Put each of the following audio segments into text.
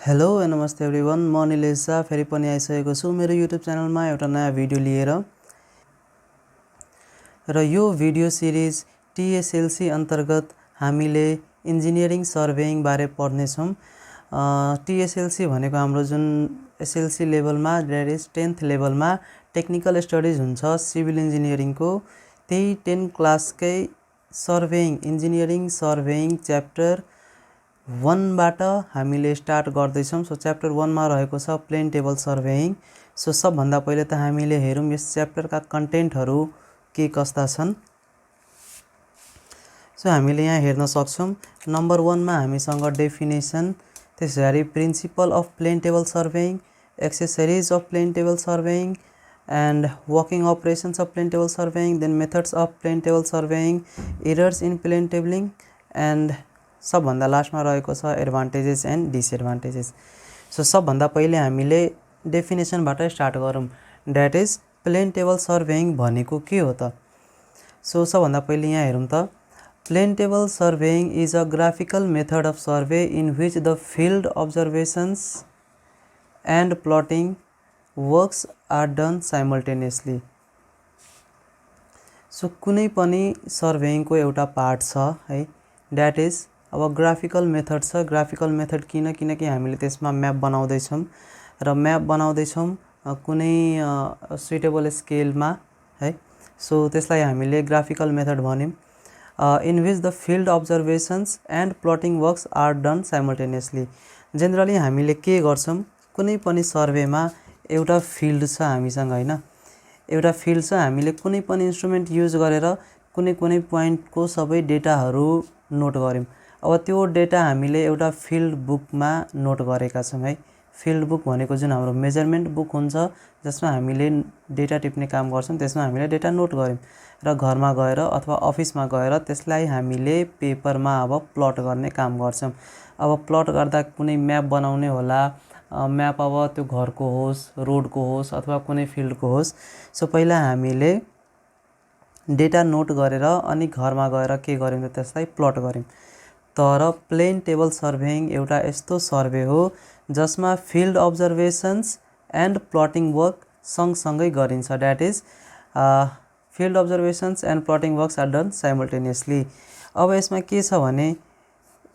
Hello and नमस्ते everyone, म निलेश झा फेरि पनि आइसकेको छु मेरो युट्युब च्यानलमा एउटा नयाँ भिडियो लिएर। र यो भिडियो सिरिज टिएसएलसी अन्तर्गत हामीले इन्जिनियरिङ सर्वेइङ बारे पढ्नेछौँ। टिएसएलसी भनेको हाम्रो जुन एसएलसी लेभलमा द्याट इज 10th लेभलमा टेक्निकल स्टडिज हुन्छ सिभिल इन्जिनियरिङको, त्यही 10 क्लासकै सर्वेइङ इन्जिनियरिङ सर्वेइङ च्याप्टर 1 बाट हामीले स्टार्ट गर्दैछौँ। सो च्याप्टर 1 मा रहेको छ प्लेन टेबल सर्वेइङ। सो सबभन्दा पहिले त हामीले हेरौँ यस च्याप्टरका कन्टेन्टहरू के कस्ता छन्। सो हामीले यहाँ हेर्न सक्छौँ नम्बर 1 मा हामीसँग डेफिनेसन, त्यसैगरी principle of plane table surveying, accessories of plane table surveying and working operations of plane table surveying, then methods of plane table surveying, errors in plane tabling and सबभन्दा लास्टमा रहेको छ एडभान्टेजेस एन्ड डिसएडभान्टेजेस। सो सबभन्दा पहिले हामीले डेफिनेसनबाट start गरौँ, that is plain table सर्वेइङ भनेको के हो त। सो सबभन्दा पहिले यहाँ हेरौँ त, plane table surveying is a graphical method of survey in which the field observations and plotting works are done simultaneously. So कुनै पनि सर्वेइङको एउटा पार्ट छ है, द्याट इज अब ग्राफिकल मेथड छ। ग्राफिकल मेथड किनकि हामीले त्यसमा म्याप बनाउँदैछौँ र म्याप बनाउँदैछौँ कुनै सुइटेबल स्केलमा है। सो त्यसलाई हामीले ग्राफिकल मेथड भन्यौँ। In which the field observations and plotting works are done simultaneously. Generally हामीले के गर्छौँ, कुनै पनि सर्वेमा एउटा फिल्ड छ हामीसँग होइन, एउटा फिल्ड छ, हामीले कुनै पनि इन्स्ट्रुमेन्ट युज गरेर कुनै पोइन्टको सबै डेटाहरू नोट गऱ्यौँ। अब त्यो डेटा हामीले एउटा फिल्ड बुकमा नोट गरेका छौँ है। फिल्ड बुक भनेको जुन हाम्रो मेजरमेन्ट बुक हुन्छ जसमा हामीले डेटा टिप्ने काम गर्छौँ, त्यसमा हामीले डेटा नोट गऱ्यौँ र घरमा गएर अथवा अफिसमा गएर त्यसलाई हामीले पेपरमा अब प्लट गर्ने काम गर्छौँ। अब प्लट गर्दा कुनै म्याप बनाउने होला, म्याप अब त्यो घरको होस्, रोडको होस् अथवा कुनै फिल्डको होस्। सो पहिला हामीले डेटा नोट गरेर अनि घरमा गएर के गऱ्यौँ त त्यसलाई प्लट गऱ्यौँ। तर प्लेन टेबल सर्वेइङ एउटा यस्तो सर्वे हो जसमा field observations and plotting work सँगसँगै गरिन्छ, that is field observations and plotting works are done simultaneously. अब यसमा के छ भने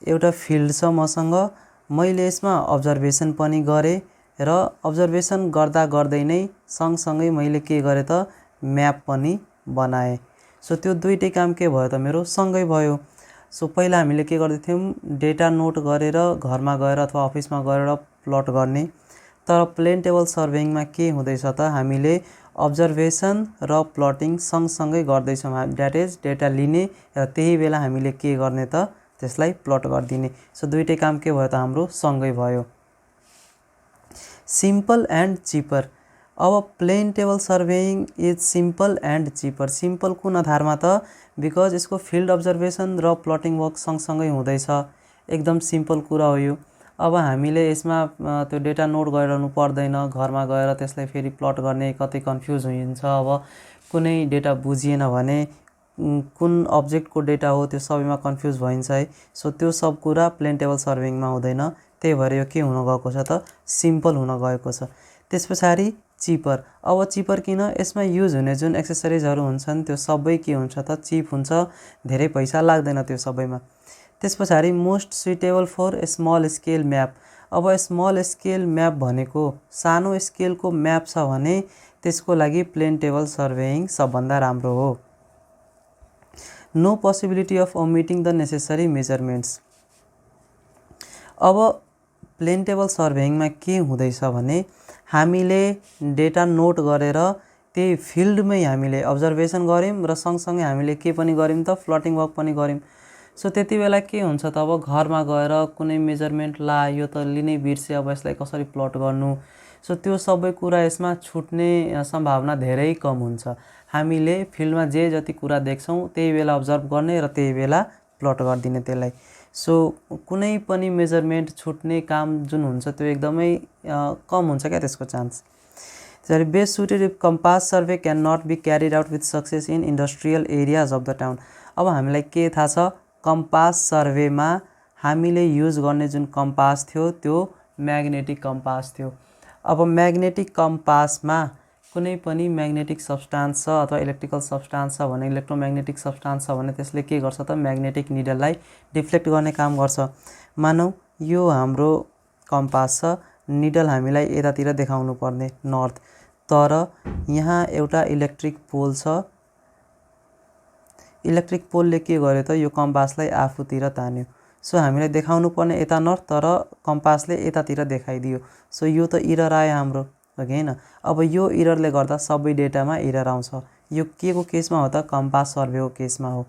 एउटा फिल्ड छ मसँग, मैले यसमा अब्जर्भेसन पनि गरेँ र अब्जर्भेसन गर्दै नै सँगसँगै मैले के गरेँ त म्याप पनि बनाएँ। सो त्यो दुईटै काम के भयो त मेरो सँगै भयो। सो पहिला हामीले के गर्दैथ्यौँ, डेटा नोट गरेर घरमा गएर अथवा अफिसमा गएर प्लट गर्ने। तर प्लेन टेबल सर्वेइङमा के हुँदैछ त, हामीले अब्जर्भेसन र प्लटिङ सँगसँगै गर्दैछौँ, द्याट इज डेटा लिने र त्यही बेला हामीले के गर्ने त त्यसलाई प्लट गरिदिने। सो दुईटै काम के भयो त हाम्रो सँगै भयो। Simple and cheaper. अब plane table surveying is simple and cheaper. Simple कुन आधारमा त, बिकज यसको फिल्ड अब्जर्भेसन र प्लटिङ वर्क सँगसँगै हुँदैछ, एकदम सिम्पल कुरा हो यो। अब हामीले यसमा त्यो डेटा नोट गरिरहनु पर्दैन, घरमा गएर त्यसलाई फेरि प्लट गर्ने कतै कन्फ्युज हुन्छ। अब कुनै डेटा बुझिएन भने कुन अब्जेक्टको डेटा हो त्यो सबैमा कन्फ्युज भइन्छ है। सो त्यो सब कुरा प्लेन टेबल सर्वेइङमा हुँदैन, त्यही भएर यो के हुन गएको छ त सिम्पल हुन गएको छ। त्यस पछाडि चिपर। अब चिपर किन, यसमा युज हुने जुन एक्सेसरिजहरू हुन्छन् त्यो सबै के हुन्छ त चिप हुन्छ, धेरै पैसा लाग्दैन त्यो सबैमा। त्यस पछाडि most suitable for small scale map. अब स्मल स्केल म्याप भनेको सानो स्केलको म्याप छ भने त्यसको लागि प्लेन टेबल सर्वेइङ सबभन्दा राम्रो हो। No possibility of omitting the necessary measurements. अब प्लेन टेबल सर्वेइङमा के हुँदैछ भने हामीले डेटा नोट गरेर त्यही फिल्डमै हामीले अब्जर्भेसन गऱ्यौँ र सँगसँगै हामीले के पनि गऱ्यौँ त प्लटिङ वर्क पनि गऱ्यौँ। सो त्यति बेला के हुन्छ त, अब घरमा गएर कुनै मेजरमेन्ट ला यो त लिनै बिर्से, अब यसलाई कसरी प्लट गर्नु। सो त्यो सबै कुरा यसमा छुट्ने सम्भावना धेरै कम हुन्छ। हामीले फिल्डमा जे जति कुरा देख्छौँ त्यही बेला अब्जर्भ गर्ने र त्यही बेला प्लट गरिदिने त्यसलाई। सो कुनै पनि मेजरमेन्ट छुट्ने काम जुन हुन्छ त्यो एकदमै कम हुन्छ क्या त्यसको चान्स। त्यसरी best suited if compass survey can not be carried out with success in industrial areas of the town. अब हामीलाई के थाहा छ, कम्पास सर्वेमा हामीले युज गर्ने जुन कम्पास थियो त्यो म्याग्नेटिक कम्पास थियो। अब म्याग्नेटिक कम्पासमा कुनै पनि म्याग्नेटिक सब्स्टान्स छ अथवा इलेक्ट्रिकल सब्स्टान्स छ भने, इलेक्ट्रोम्याग्नेटिक सब्स्टान्स छ भने त्यसले के गर्छ त म्याग्नेटिक निडललाई डिफ्लेक्ट गर्ने काम गर्छ। मानौ यो हाम्रो कम्पास छ, निडल हामीलाई यतातिर देखाउनु पर्ने नर्थ, तर यहाँ एउटा इलेक्ट्रिक पोल छ। इलेक्ट्रिक पोलले के गर्यो त यो कम्पासलाई आफूतिर तान्यो। सो हामीलाई देखाउनु पर्ने यता नर्थ, तर कम्पासले यतातिर देखाइदियो। सो यो त इरर आयो हाम्रो, हो कि होइन? अब यो इररले गर्दा सबै डेटामा इरर आउँछ। यो के को केसमा हो त? कम्पास सर्भेको केसमा हो।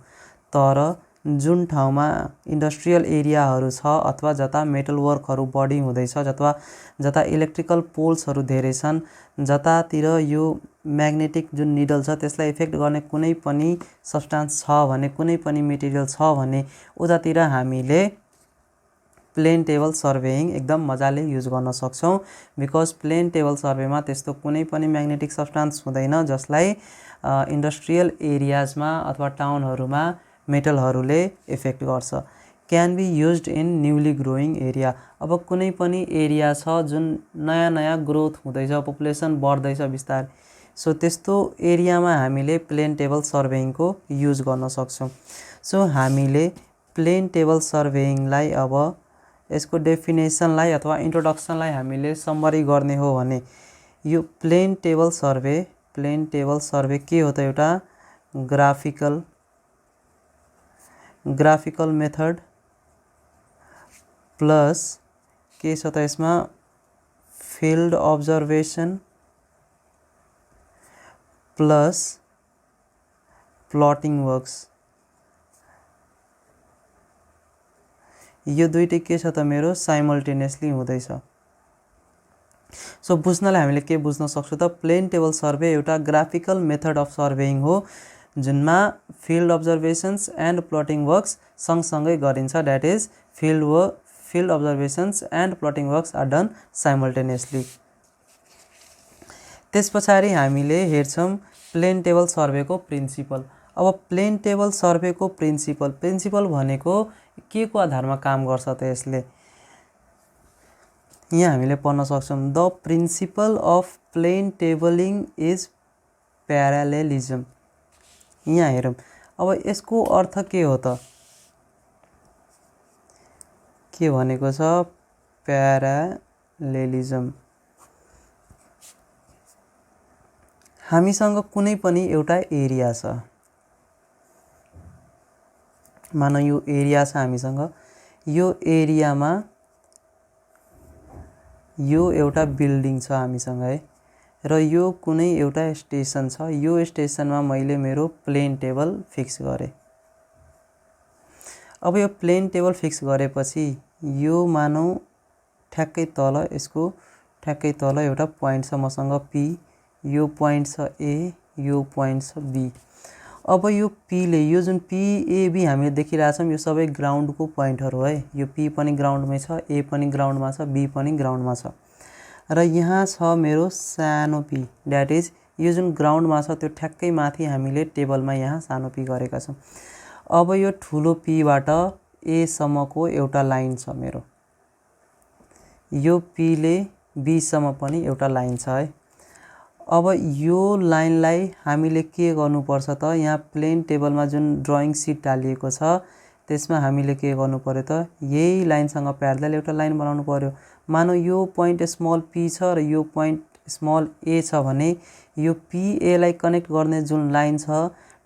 तर जुन ठाउँमा इन्डस्ट्रियल एरियाहरू छ अथवा जता मेटल वर्कहरू बढी हुँदैछ, जता इलेक्ट्रिकल पोल्सहरू धेरै छन्, जतातिर यो म्याग्नेटिक जुन निडल छ त्यसलाई इफेक्ट गर्ने कुनै पनि सब्स्टान्स छ भने, कुनै पनि मेटेरियल छ भने, उतातिर हामीले प्लेन टेबल सर्भेइङ एकदम मजाले युज गर्न सक्छौँ। बिकज प्लेन टेबल सर्वेमा त्यस्तो कुनै पनि म्याग्नेटिक सब्स्टान्स हुँदैन जसलाई इन्डस्ट्रियल एरियाजमा अथवा टाउनहरूमा मेटलहरूले इफेक्ट गर्छ। Can be used in newly growing area. अब कुनै पनि एरिया छ जुन नयाँ नयाँ ग्रोथ हुँदैछ, पपुलेसन बढ्दैछ बिस्तारै, सो त्यस्तो एरियामा हामीले प्लेन टेबल सर्भेइङको युज गर्न सक्छौँ। सो हामीले प्लेन टेबल सर्भेइङलाई, अब यसको डेफिनेसनलाई अथवा इन्ट्रोडक्सनलाई हामीले समरी गर्ने हो भने, यो प्लेन टेबल सर्वे के हो त? एउटा ग्राफिकल मेथड प्लस के छ त यसमा field observation plus plotting works. यो दुईटै के छ त मेरो साइमल्टेनियसली हुँदैछ। सो बुझ्नलाई हामीले के बुझ्न सक्छौँ त? प्लेन टेबल सर्वे एउटा ग्राफिकल मेथड अफ सर्वेइङ हो जुनमा field observations and plotting works सँगसँगै गरिन्छ। That is field observations and plotting works are done simultaneously. त्यस पछाडि हामीले हेर्छौँ प्लेन टेबल सर्वेको प्रिन्सिपल। अब प्लेन टेबल सर्वेको प्रिन्सिपल भनेको के को आधारमा काम गर्छ त? यसले यहाँ हामीले पढ्न सक्छौँ, the principle of plane tabling is parallelism. यहाँ हेरौँ, अब यसको अर्थ के हो त? के भनेको छ? प्यारालेलिजम। हामीसँग कुनै पनि एउटा एरिया छ, मानौ यो एरिया छ हामीसँग, यो एरियामा यो एउटा बिल्डिङ छ हामीसँग है, र यो कुनै एउटा स्टेसन छ। यो स्टेसनमा मैले मेरो प्लेन टेबल फिक्स गरेँ। अब यो प्लेन टेबल फिक्स गरेपछि यो मानौ ठ्याक्कै तल, यसको ठ्याक्कै तल एउटा पोइन्ट छ मसँग पी, यो पोइन्ट छ ए, यो पोइन्ट छ बी। अब यो पीले, यो जुन पिएबी हामीले देखिरहेछौँ यो सबै ग्राउन्डको पोइन्टहरू है। यो पी पनि ग्राउन्डमै छ, ए पनि ग्राउन्डमा छ, बी पनि ग्राउन्डमा छ, र यहाँ छ मेरो सानो पी। द्याट इज यो जुन ग्राउन्डमा छ त्यो ठ्याक्कै माथि हामीले टेबलमा यहाँ सानो पी गरेका छौँ। अब यो ठुलो पीबाट एसम्मको एउटा लाइन छ मेरो, यो पीले बीसम्म पनि एउटा लाइन छ है। अब यो लाइनलाई हामीले के गर्नुपर्छ त? यहाँ प्लेन टेबलमा जुन ड्रइङ सिट हालिएको छ त्यसमा हामीले के गर्नु पर्यो त? यही लाइनसँग प्यारलल एउटा लाइन बनाउनु पर्यो। मानौ यो पोइन्ट स्मल पी छ र यो पोइन्ट स्मल ए छ भने यो पिएलाई कनेक्ट गर्ने जुन लाइन छ,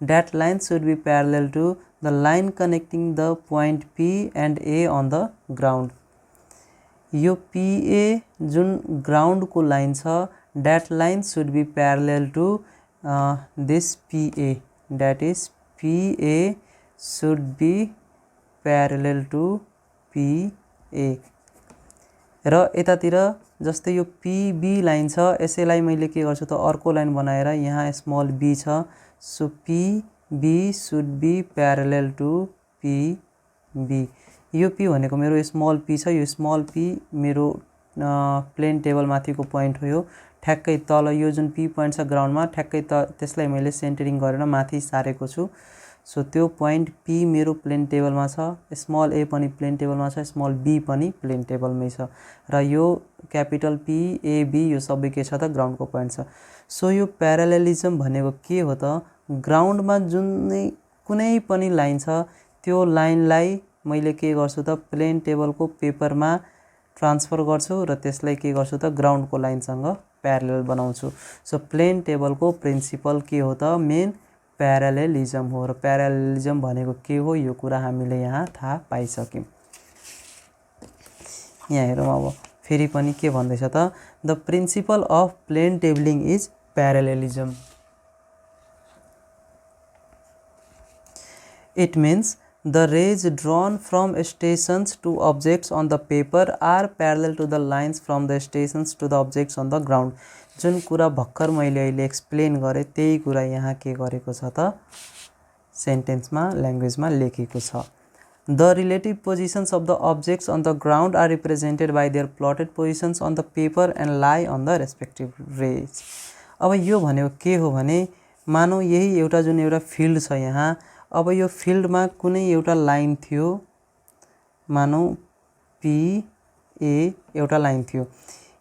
that line should be parallel to the line connecting the point P and A on the ground. यो पिए जुन ग्राउन्डको लाइन छ, that line should be parallel to this PA, that is PA should be parallel to PA। र यतातिर जस्तै यो PB line छ, यसैलाई मैले के गर्छु त? अर्को लाइन बनाएर यहाँ स्मल b छ, so PB should be parallel to PB। यो p भनेको मेरो स्मल p छ, यो स्मल p मेरो प्लेन टेबल माथिको पोइन्ट हो। यो ठ्याक्कै तल यो जुन पी पोइन्ट छ ग्राउन्डमा, ठ्याक्कै त्यसलाई मैले सेन्टरिङ गरेर माथि सारेको छु। सो त्यो पोइन्ट पी मेरो प्लेन टेबलमा छ, स्मल ए पनि प्लेन टेबलमा छ, स्मल बी पनि प्लेन टेबलमै छ र यो क्यापिटल पी ए बी यो सबै के छ त ग्राउन्डको पोइन्ट छ। सो यो प्यारालेलिजम भनेको के हो त, ग्राउन्डमा जुनै कुनै पनि लाइन छ त्यो लाइनलाई मैले के गर्छु त प्लेन टेबलको पेपरमा ट्रान्सफर गर्छु र त्यसलाई के गर्छु त ग्राउन्डको लाइनसँग प्यारलल बनाउँछु। सो प्लेन टेबलको प्रिन्सिपल के हो त, मेन प्यारालेलिजम हो र प्यारालेलिजम भनेको के हो यो कुरा हामीले यहाँ थाहा पाइसक्यौँ। यहाँ हेरौँ अब फेरि पनि के भन्दैछ त, the principle of plane tabling is parallelism. It means the rays drawn from stations to objects on the paper are parallel to the lines from the stations to the objects on the ground। जुन कुरा भर्खर मैले अहिले explain गरेँ त्यही कुरा यहाँ के गरेको छ त सेन्टेन्समा ल्याङ्ग्वेजमा लेखेको छ। The relative positions of the objects on the ground are represented by their plotted positions on the paper and lie on the respective rays। अब यो भनेको के हो भने, मानौ यही एउटा जुन एउटा फिल्ड छ यहाँ, अब यो फिल्डमा कुनै एउटा लाइन थियो, मानौ पी ए एउटा लाइन थियो,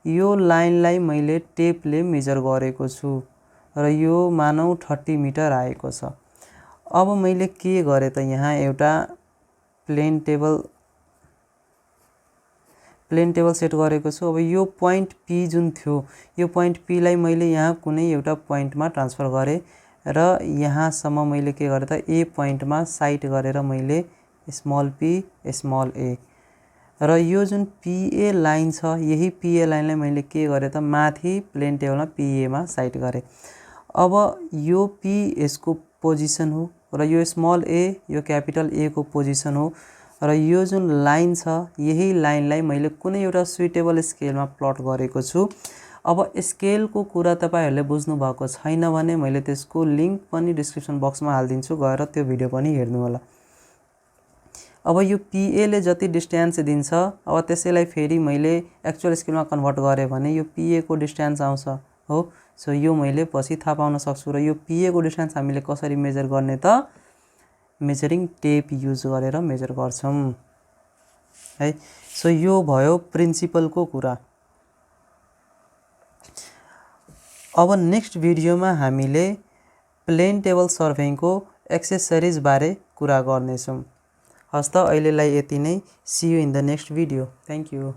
यो लाइनलाई मैले टेपले मेजर गरेको छु र यो मानौ 30 मिटर आएको छ। अब मैले के गरेँ त यहाँ एउटा प्लेन टेबल सेट गरेको छु। अब यो पोइन्ट पी जुन थियो यो पोइन्ट पी लाई मैले यहाँ कुनै एउटा पोइन्टमा ट्रान्सफर गरेँ र यहाँसम्म मैले के गरेँ त ए पोइन्टमा साइट गरेर मैले स्मल पी स्मल ए र यो जुन पीए लाइन छ यही पीए लाइनलाई मैले के गरेँ त माथि प्लेन टेबलमा पीएमा साइट गरेँ। अब यो पी यसको पोजिसन हो र यो स्मल ए यो क्यापिटल ए को पोजिसन हो र यो जुन लाइन छ यही लाइनलाई मैले कुनै एउटा सुइटेबल स्केलमा प्लट गरेको छु। अब स्केलको कुरा तपाईहरुले बुझ्नु भएको छैन भने मैले त्यसको लिंक पनि डिस्क्रिप्सन बक्समा हाल्दिन्छु, गएर त्यो भिडियो पनि हेर्नु होला। अब यो पीए ले जति डिस्टेन्स दिन्छ अब त्यसैलाई फेरि मैले एक्चुअल स्केलमा कन्भर्ट गरे भने यो पीए को डिस्टेन्स आउँछ हो। सो यो मैले पछि थाहा पाउन सक्छु र यो पीए को डिस्टेन्स हामीले कसरी मेजर गर्ने त मेजरिङ टेप युज गरेर मेजर गर्छौं है। सो यो भयो प्रिन्सिपल को कुरा। अब नेक्स्ट भिडियोमा हामीले प्लेन टेबल सर्भेइङ को एक्सेसरिज बारे कुरा गर्नेछौं। हस्त अहिलेलाई यति नै। See you in the next video. Thank you.